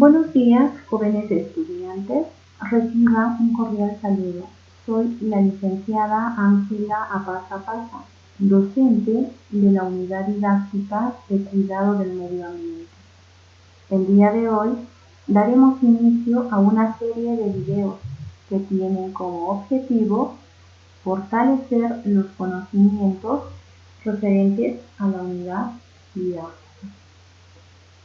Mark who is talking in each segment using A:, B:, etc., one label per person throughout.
A: Buenos días, jóvenes estudiantes. Reciban un cordial saludo. Soy la licenciada Ángela Apaza, docente de la Unidad Didáctica de Cuidado del Medio Ambiente. El día de hoy daremos inicio a una serie de videos que tienen como objetivo fortalecer los conocimientos referentes a la unidad didáctica.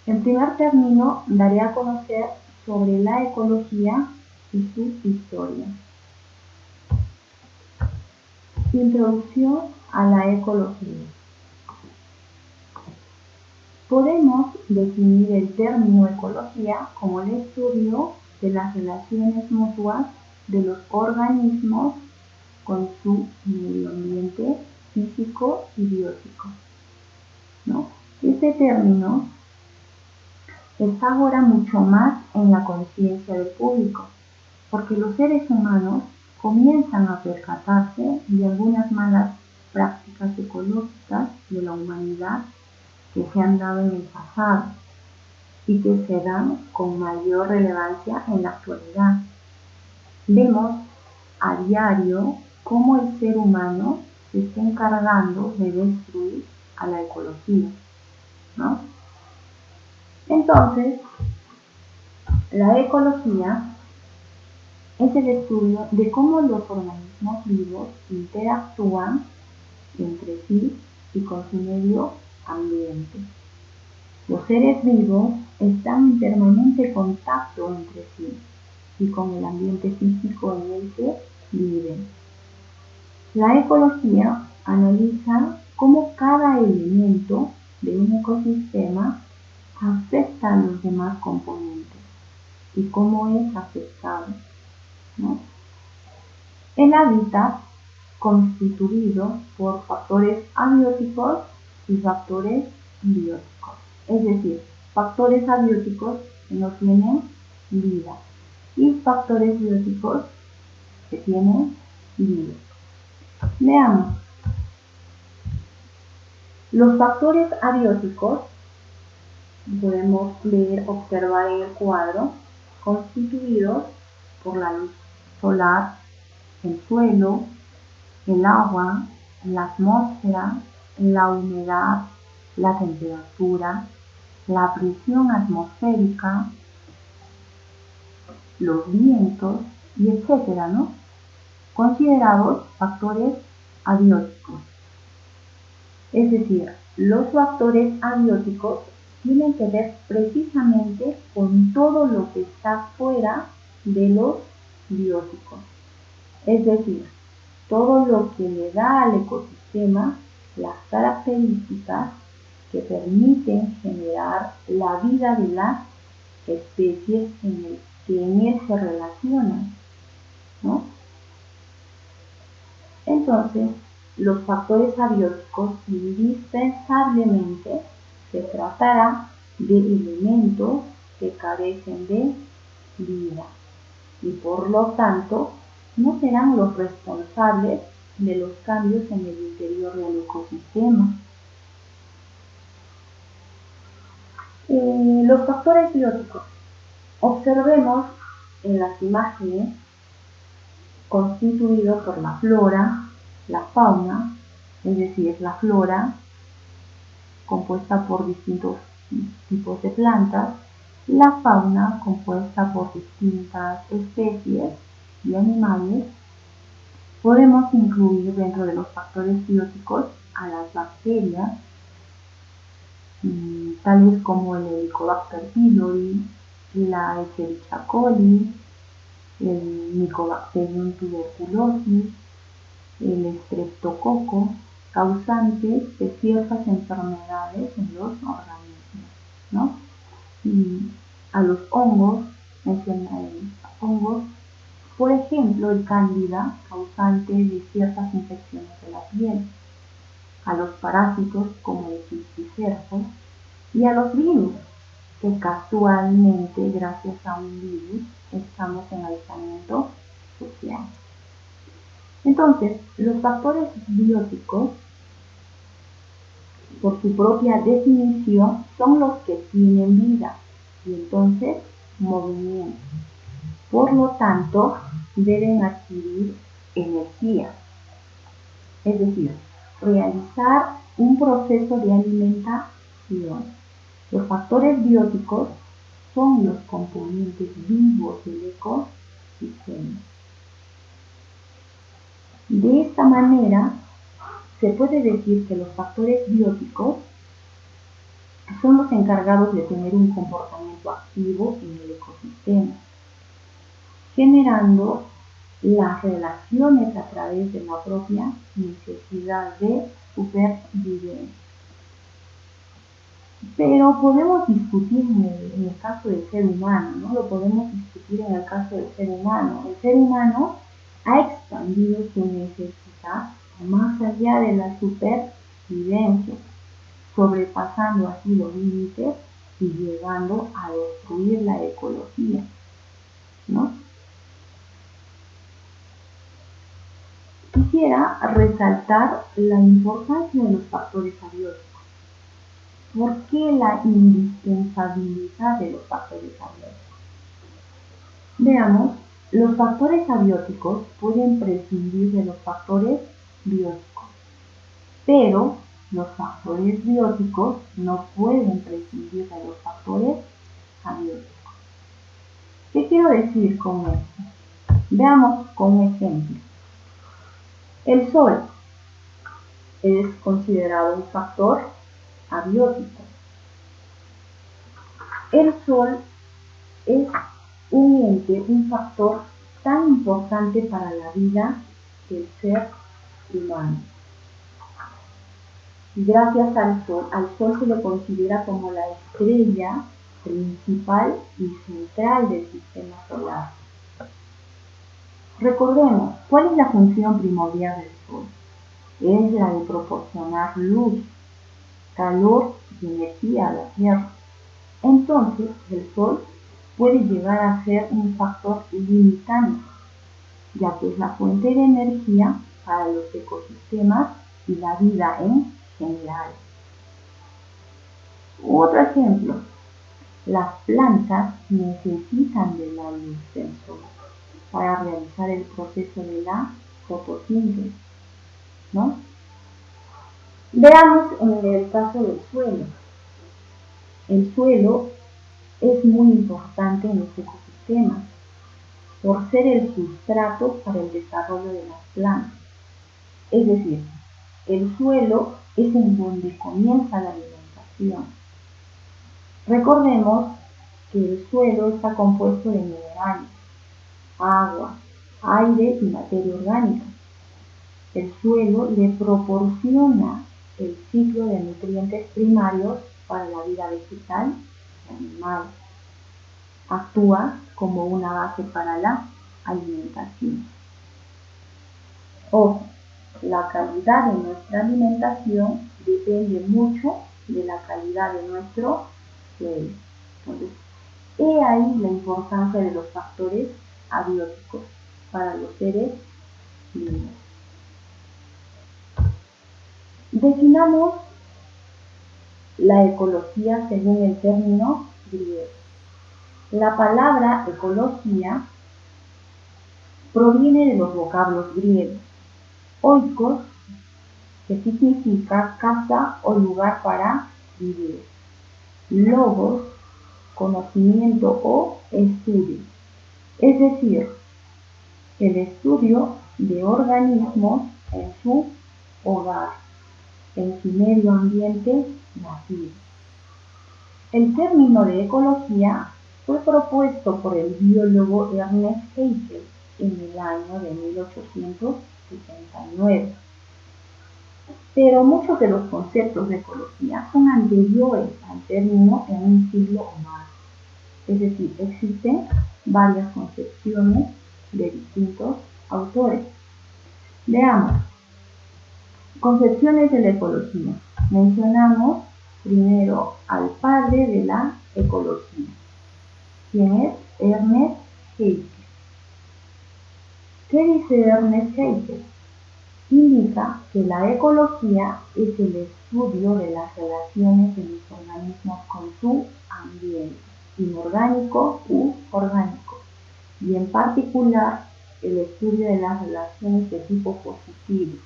A: En primer término, daré a conocer sobre la ecología y su historia. Introducción a la ecología. Podemos definir el término ecología como el estudio de las relaciones mutuas de los organismos con su medio ambiente físico y biológico. Este término está ahora mucho más en la conciencia del público, porque los seres humanos comienzan a percatarse de algunas malas prácticas ecológicas de la humanidad que se han dado en el pasado y que se dan con mayor relevancia en la actualidad. Vemos a diario cómo el ser humano se está encargando de destruir a la ecología, ¿no? Entonces, la ecología es el estudio de cómo los organismos vivos interactúan entre sí y con su medio ambiente. Los seres vivos están en permanente contacto entre sí y con el ambiente físico en el que viven. La ecología analiza cómo cada elemento de un ecosistema afecta a los demás componentes y cómo es afectado, ¿no? El hábitat constituido por factores abióticos y factores bióticos, es decir, factores abióticos que no tienen vida y factores bióticos que tienen vida. Veamos. Los factores abióticos podemos observar en el cuadro, constituidos por la luz solar, el suelo, el agua, la atmósfera, la humedad, la temperatura, la presión atmosférica, los vientos y etcétera, ¿no? Considerados factores abióticos. Es decir, los factores abióticos tienen que ver precisamente con todo lo que está fuera de los bióticos. Es decir, todo lo que le da al ecosistema las características que permiten generar la vida de las especies que en él se relacionan, ¿no? Entonces, los factores abióticos indispensablemente se tratará de elementos que carecen de vida y por lo tanto no serán los responsables de los cambios en el interior del ecosistema. Los factores bióticos. Observemos en las imágenes constituidos por la flora, la fauna, es decir, la flora compuesta por distintos tipos de plantas, la fauna compuesta por distintas especies de animales. Podemos incluir dentro de los factores bióticos a las bacterias, tales como el Helicobacter pylori, la Escherichia coli, el Mycobacterium tuberculosis, el Streptococo, causantes de ciertas enfermedades en los organismos, ¿no? Y a los hongos, hongos, por ejemplo, el Cándida, causante de ciertas infecciones de la piel, a los parásitos como el cisticerco y a los virus, que casualmente, gracias a un virus, estamos en aislamiento social. Entonces, los factores bióticos, por su propia definición, son los que tienen vida y entonces movimiento. Por lo tanto, deben adquirir energía, es decir, realizar un proceso de alimentación. Los factores bióticos son los componentes vivos del ecosistema. De esta manera, se puede decir que los factores bióticos son los encargados de tener un comportamiento activo en el ecosistema, generando las relaciones a través de la propia necesidad de supervivencia. Pero podemos discutir en el caso del ser humano, ¿no? Lo podemos discutir en el caso del ser humano. El ser humano ha expandido su necesidad más allá de la supervivencia, sobrepasando así los límites y llegando a destruir la ecología, ¿no? Quisiera resaltar la importancia de los factores abióticos. ¿Por qué la indispensabilidad de los factores abióticos? Veamos, los factores abióticos pueden prescindir de los factores bióticos, pero los factores bióticos no pueden prescindir de los factores abióticos. ¿Qué quiero decir con esto? Veamos con un ejemplo. El sol es considerado un factor abiótico. El sol es un ente, un factor tan importante para la vida del ser humano. Gracias al sol se le considera como la estrella principal y central del sistema solar. Recordemos, ¿cuál es la función primordial del sol? Es la de proporcionar luz, calor y energía a la Tierra. Entonces, el sol puede llegar a ser un factor limitante, ya que es la fuente de energía para los ecosistemas y la vida en general. Otro ejemplo, las plantas necesitan de la luz del sol para realizar el proceso de la fotosíntesis, ¿no? Veamos en el caso del suelo. El suelo es muy importante en los ecosistemas por ser el sustrato para el desarrollo de las plantas. Es decir, el suelo es en donde comienza la alimentación. Recordemos que el suelo está compuesto de minerales, agua, aire y materia orgánica. El suelo le proporciona el ciclo de nutrientes primarios para la vida vegetal y animal. Actúa como una base para la alimentación. Ojo, la calidad de nuestra alimentación depende mucho de la calidad de nuestro suelo. Entonces, he ahí la importancia de los factores abióticos para los seres vivos. Definamos la ecología según el término griego. La palabra ecología proviene de los vocablos griegos. Oikos, que significa casa o lugar para vivir. Logos, conocimiento o estudio. Es decir, el estudio de organismos en su hogar, en su medio ambiente nativo. El término de ecología fue propuesto por el biólogo Ernest Haeckel en el año de 1869. Pero muchos de los conceptos de ecología son anteriores al término en un siglo o más. Es decir, existen varias concepciones de distintos autores. Veamos. Concepciones de la ecología. Mencionamos primero al padre de la ecología, quien es Ernest Haeckel. ¿Qué dice Ernest Haeckel? Indica que la ecología es el estudio de las relaciones de los organismos con su ambiente, inorgánico u orgánicos y en particular el estudio de las relaciones de tipo positivo,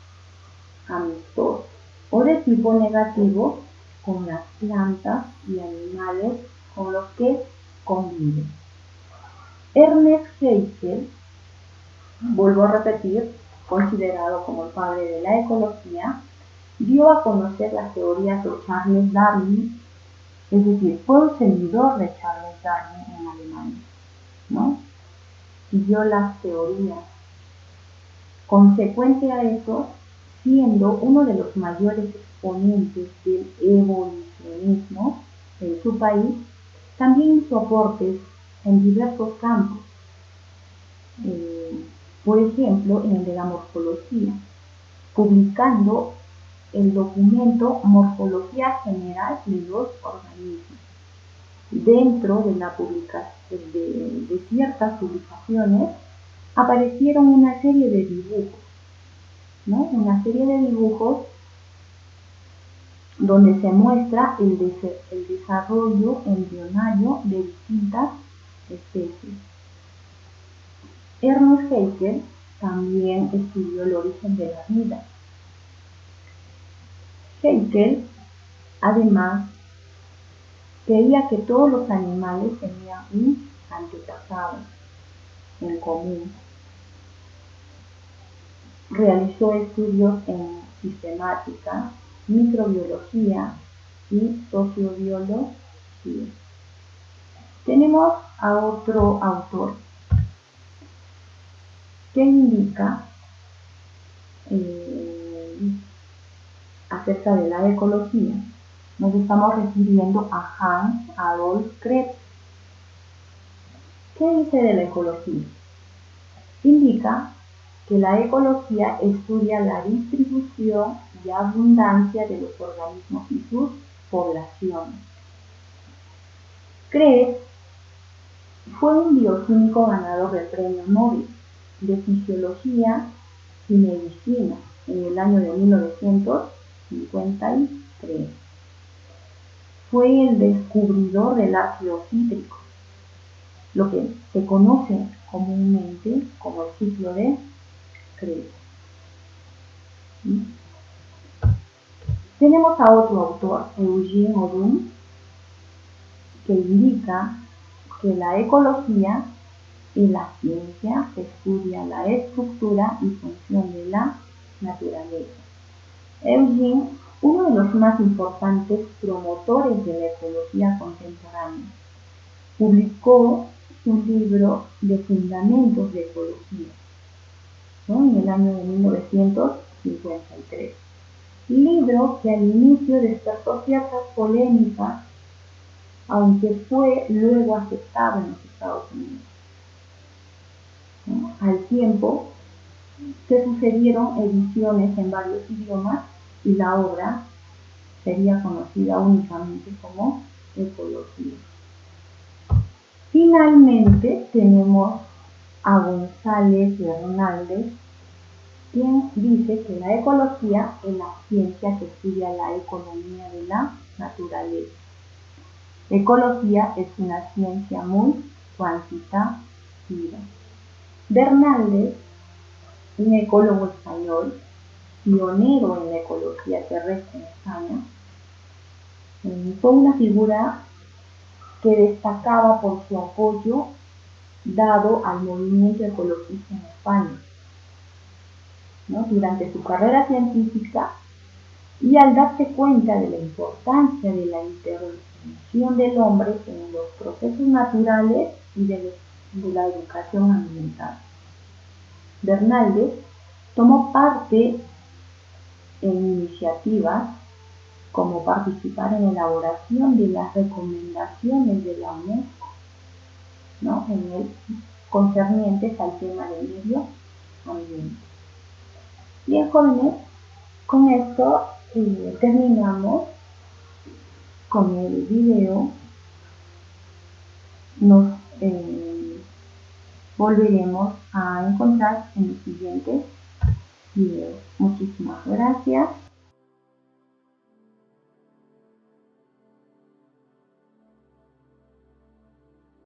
A: amistoso o de tipo negativo con las plantas y animales con los que conviven. Ernest Haeckel, vuelvo a repetir, considerado como el padre de la ecología, dio a conocer las teorías de Charles Darwin, es decir, fue un seguidor de Charles Darwin en Alemania, ¿no? Siguió las teorías. Consecuente a eso, siendo uno de los mayores exponentes del evolucionismo en su país, también hizo aportes en diversos campos, por ejemplo, en el de la morfología, publicando el documento Morfología General de los Organismos. Dentro de la publicación de ciertas publicaciones aparecieron una serie de dibujos, ¿no? Una serie de dibujos donde se muestra el desarrollo embrionario de distintas especies. Ernest Haeckel también estudió el origen de la vida. Haeckel, además, creía que todos los animales tenían un antepasado en común. Realizó estudios en sistemática, microbiología y sociobiología. Tenemos a otro autor que indica acerca de la ecología. Nos estamos refiriendo a Hans Adolf Krebs. ¿Qué dice de la ecología? Indica que la ecología estudia la distribución y abundancia de los organismos y sus poblaciones. Krebs fue un bioquímico ganador del Premio Nobel de Fisiología y Medicina en el año de 1953. Fue el descubridor del ácido cítrico, lo que se conoce comúnmente como el ciclo de Krebs. Tenemos a otro autor, Eugene Odum, que indica que la ecología es la ciencia que estudia la estructura y función de la naturaleza. Eugene, uno de los más importantes promotores de la ecología contemporánea, publicó un libro de fundamentos de ecología, ¿no? En el año de 1953. Libro que al inicio despertó ciertas polémicas, aunque fue luego aceptado en los Estados Unidos, ¿no? Al tiempo se sucedieron ediciones en varios idiomas y la obra sería conocida únicamente como ecología. Finalmente tenemos a González Bernaldez, quien dice que la ecología es la ciencia que estudia la economía de la naturaleza. Ecología es una ciencia muy cuantitativa. Bernaldez, un ecólogo español, pionero en la ecología terrestre en España, fue una figura que destacaba por su apoyo dado al movimiento ecologista en España, ¿no? Durante su carrera científica, y al darse cuenta de la importancia de la intervención del hombre en los procesos naturales y de la educación ambiental. Bernaldez tomó parte en iniciativas como participar en la elaboración de las recomendaciones de la UNESCO, ¿no? Concernientes al tema del medio ambiente. Bien, jóvenes, con esto terminamos con el video. Nos volveremos a encontrar en el siguiente video. Muchísimas gracias.